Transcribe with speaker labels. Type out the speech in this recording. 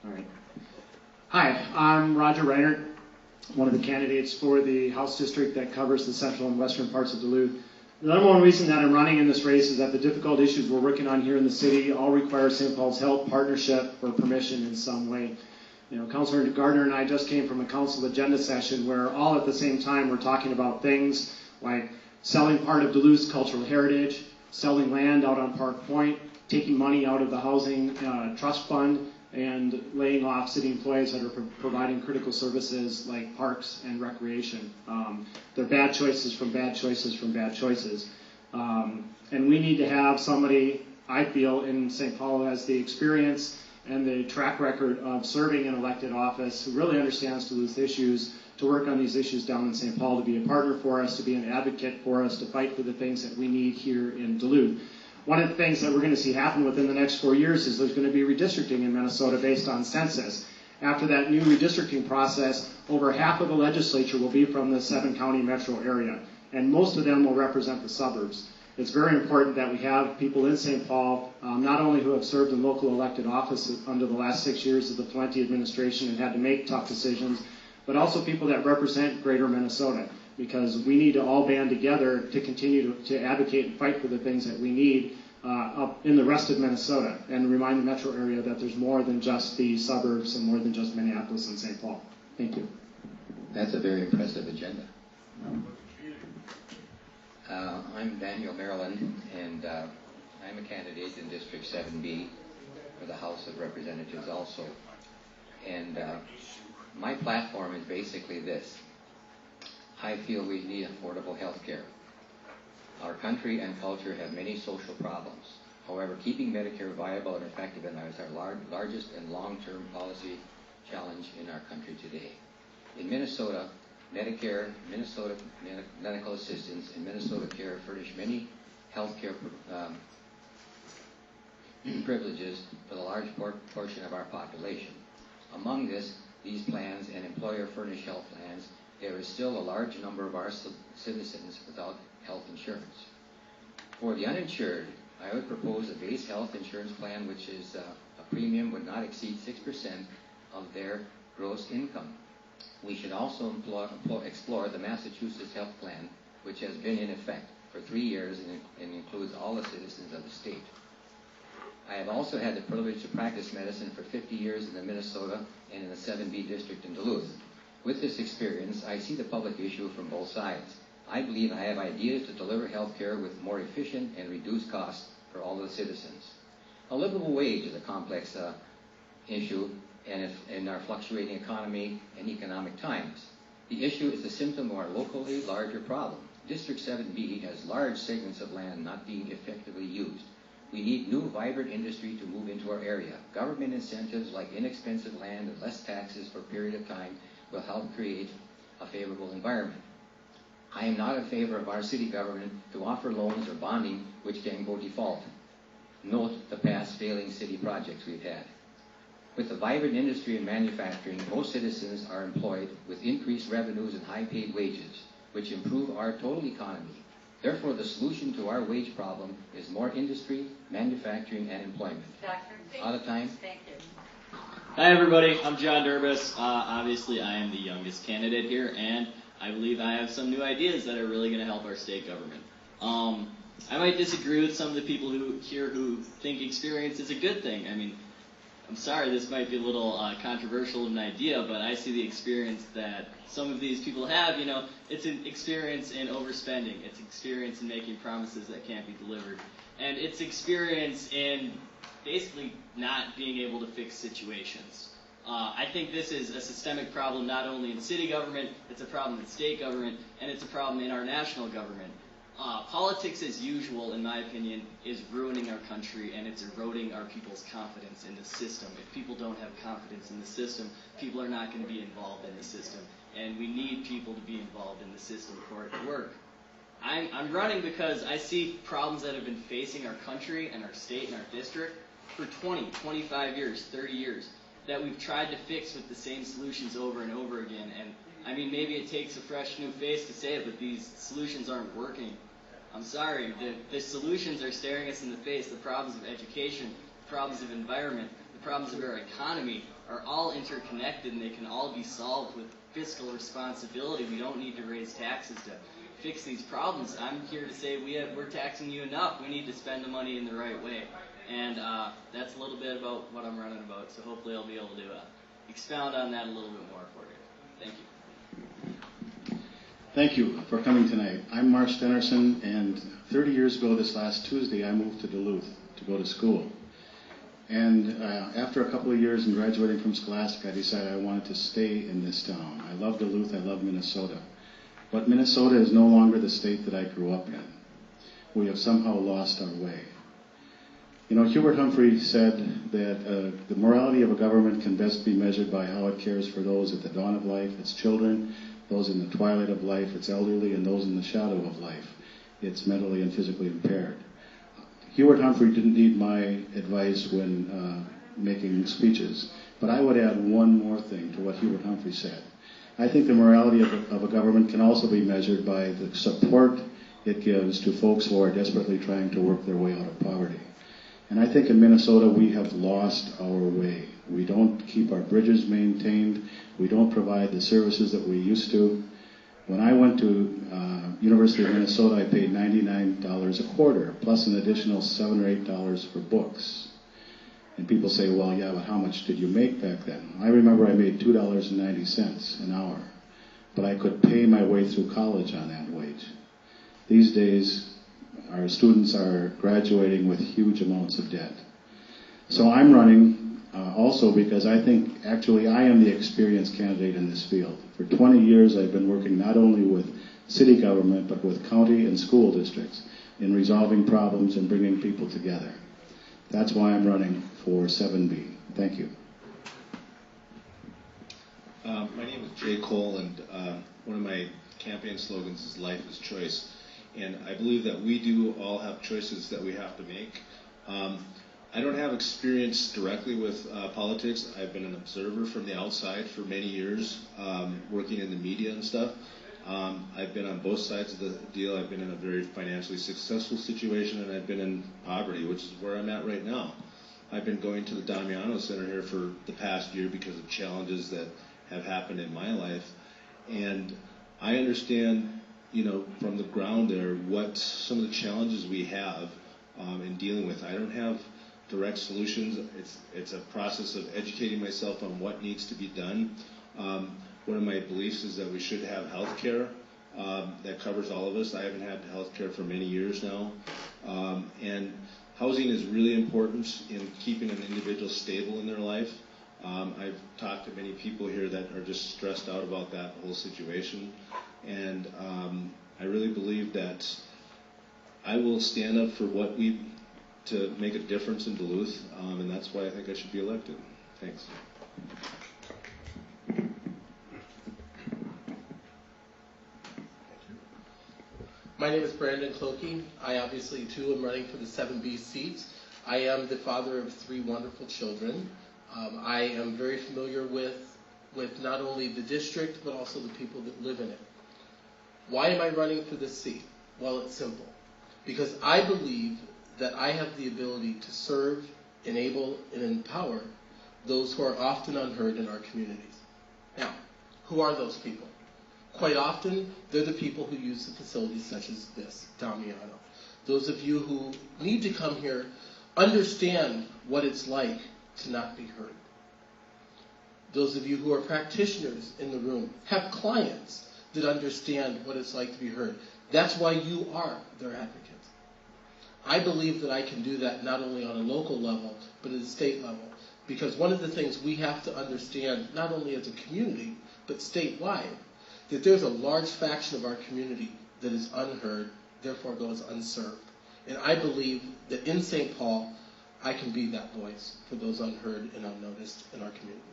Speaker 1: All right. Hi, I'm Roger Reinert, one of the candidates for the House district that covers the central and western parts of Duluth. The number one reason that I'm running in this race is that the difficult issues we're working on here in the city all require St. Paul's help, partnership, or permission in some way. You know, Councilor Gardner and I just came from a council agenda session where all at the same time we're talking about things like selling part of Duluth's cultural heritage, selling land out on Park Point, taking money out of the housing trust fund, and laying off city employees that are providing critical services like parks and recreation. They're bad choices from bad choices from bad choices. And we need to have somebody, I feel, in St. Paul who has the experience and the track record of serving in elected office, who really understands Duluth issues, to work on these issues down in St. Paul, to be a partner for us, to be an advocate for us, to fight for the things that we need here in Duluth. One of the things that we're going to see happen within the next 4 years is there's going to be redistricting in Minnesota based on census. After that new redistricting process, over half of the legislature will be from the 7-county metro area, and most of them will represent the suburbs. It's very important that we have people in St. Paul, not only who have served in local elected office under the last 6 years of the Pawlenty administration and had to make tough decisions, but also people that represent greater Minnesota, because we need to all band together to continue to advocate and fight for the things that we need up in the rest of Minnesota, and remind the metro area that there's more than just the suburbs and more than just Minneapolis and St. Paul. Thank you.
Speaker 2: That's a very impressive agenda. I'm Daniel Maryland, and I'm a candidate in District 7B for the House of Representatives also. And my platform is basically this. I feel we need affordable health care. Our country and culture have many social problems. However, keeping Medicare viable and effective is our largest and long-term policy challenge in our country today. In Minnesota, Medicare, Minnesota Medical Assistance, and Minnesota Care furnish many health care privileges for the large portion of our population. Among these plans and employer-furnished health plans, there is still a large number of our citizens without health insurance. For the uninsured, I would propose a base health insurance plan which is a premium would not exceed 6% of their gross income. We should also explore the Massachusetts health plan, which has been in effect for 3 years and includes all the citizens of the state. I have also had the privilege to practice medicine for 50 years in the Minnesota and in the 7B district in Duluth. With this experience, I see the public issue from both sides. I believe I have ideas to deliver health care with more efficient and reduced costs for all the citizens. A livable wage is a complex issue in our fluctuating economy and economic times. The issue is a symptom of our locally larger problem. District 7B has large segments of land not being effectively used. We need new, vibrant industry to move into our area. Government incentives like inexpensive land and less taxes for a period of time will help create a favorable environment. I am not in favor of our city government to offer loans or bonding which can go default. Note the past failing city projects we've had. With the vibrant industry and manufacturing, most citizens are employed with increased revenues and high-paid wages, which improve our total economy. Therefore, the solution to our wage problem is more industry, manufacturing, and employment. Out of time.
Speaker 3: Thank you.
Speaker 4: Hi, everybody. I'm John Durbis. Obviously, I am the youngest candidate here, and I believe I have some new ideas that are really going to help our state government. I might disagree with some of the people who think experience is a good thing. I mean, I'm sorry, this might be a little controversial of an idea, but I see the experience that some of these people have. You know, it's an experience in overspending. It's experience in making promises that can't be delivered. And it's experience in basically not being able to fix situations. I think this is a systemic problem not only in city government, it's a problem in state government, and it's a problem in our national government. Politics as usual, in my opinion, is ruining our country, and it's eroding our people's confidence in the system. If people don't have confidence in the system, people are not going to be involved in the system, and we need people to be involved in the system for it to work. I'm running because I see problems that have been facing our country and our state and our district for 20, 25 years, 30 years, that we've tried to fix with the same solutions over and over again. And I mean, maybe it takes a fresh new face to say it, but these solutions aren't working. I'm sorry, the solutions are staring us in the face. The problems of education, the problems of environment, the problems of our economy are all interconnected, and they can all be solved with fiscal responsibility. We don't need to raise taxes to fix these problems. I'm here to say we're taxing you enough. We need to spend the money in the right way. And that's a little bit about what I'm running about, so hopefully I'll be able to expound on that a little bit more for you. Thank you.
Speaker 3: Thank you for coming tonight. I'm Mark Stenerson, and 30 years ago this last Tuesday, I moved to Duluth to go to school. And after a couple of years in graduating from Scholastic, I decided I wanted to stay in this town. I love Duluth, I love Minnesota. But Minnesota is no longer the state that I grew up in. We have somehow lost our way. You know, Hubert Humphrey said that the morality of a government can best be measured by how it cares for those at the dawn of life, its children, those in the twilight of life, its elderly, and those in the shadow of life, its mentally and physically impaired. Hubert Humphrey didn't need my advice when making speeches, but I would add one more thing to what Hubert Humphrey said. I think the morality of a government can also be measured by the support it gives to folks who are desperately trying to work their way out of poverty. And I think in Minnesota we have lost our way. We don't keep our bridges maintained. We don't provide the services that we used to. When I went to University of Minnesota, I paid $99 a quarter, plus an additional $7 or $8 for books. And people say, well, yeah, but how much did you make back then? I remember I made $2.90 an hour, but I could pay my way through college on that wage. These days, our students are graduating with huge amounts of debt. So I'm running also because I think actually I am the experienced candidate in this field. For 20 years I've been working not only with city government but with county and school districts in resolving problems and bringing people together. That's why I'm running for 7B. Thank you.
Speaker 5: My name is Jay Cole, and one of my campaign slogans is "Life is Choice." And I believe that we do all have choices that we have to make. I don't have experience directly with politics. I've been an observer from the outside for many years, working in the media and stuff. I've been on both sides of the deal. I've been in a very financially successful situation, and I've been in poverty, which is where I'm at right now. I've been going to the Domiano Center here for the past year because of challenges that have happened in my life. And I understand, you know, from the ground there, what some of the challenges we have in dealing with. I don't have direct solutions. It's a process of educating myself on what needs to be done. One of my beliefs is that we should have health care that covers all of us. I haven't had health care for many years now. And housing is really important in keeping an individual stable in their life. I've talked to many people here that are just stressed out about that whole situation. And I really believe that I will stand up for to make a difference in Duluth, and that's why I think I should be elected. Thanks.
Speaker 6: My name is Brandon Clokey. I obviously, too, am running for the 7B seat. I am the father of 3 wonderful children. I am very familiar with not only the district, but also the people that live in it. Why am I running for this seat? Well, it's simple. Because I believe that I have the ability to serve, enable, and empower those who are often unheard in our communities. Now, who are those people? Quite often, they're the people who use the facilities such as this, Domiano. Those of you who need to come here understand what it's like to not be heard. Those of you who are practitioners in the room have clients that understand what it's like to be heard. That's why you are their advocates. I believe that I can do that not only on a local level, but at a state level. Because one of the things we have to understand, not only as a community, but statewide, that there's a large faction of our community that is unheard, therefore goes unserved. And I believe that in St. Paul, I can be that voice for those unheard and unnoticed in our community.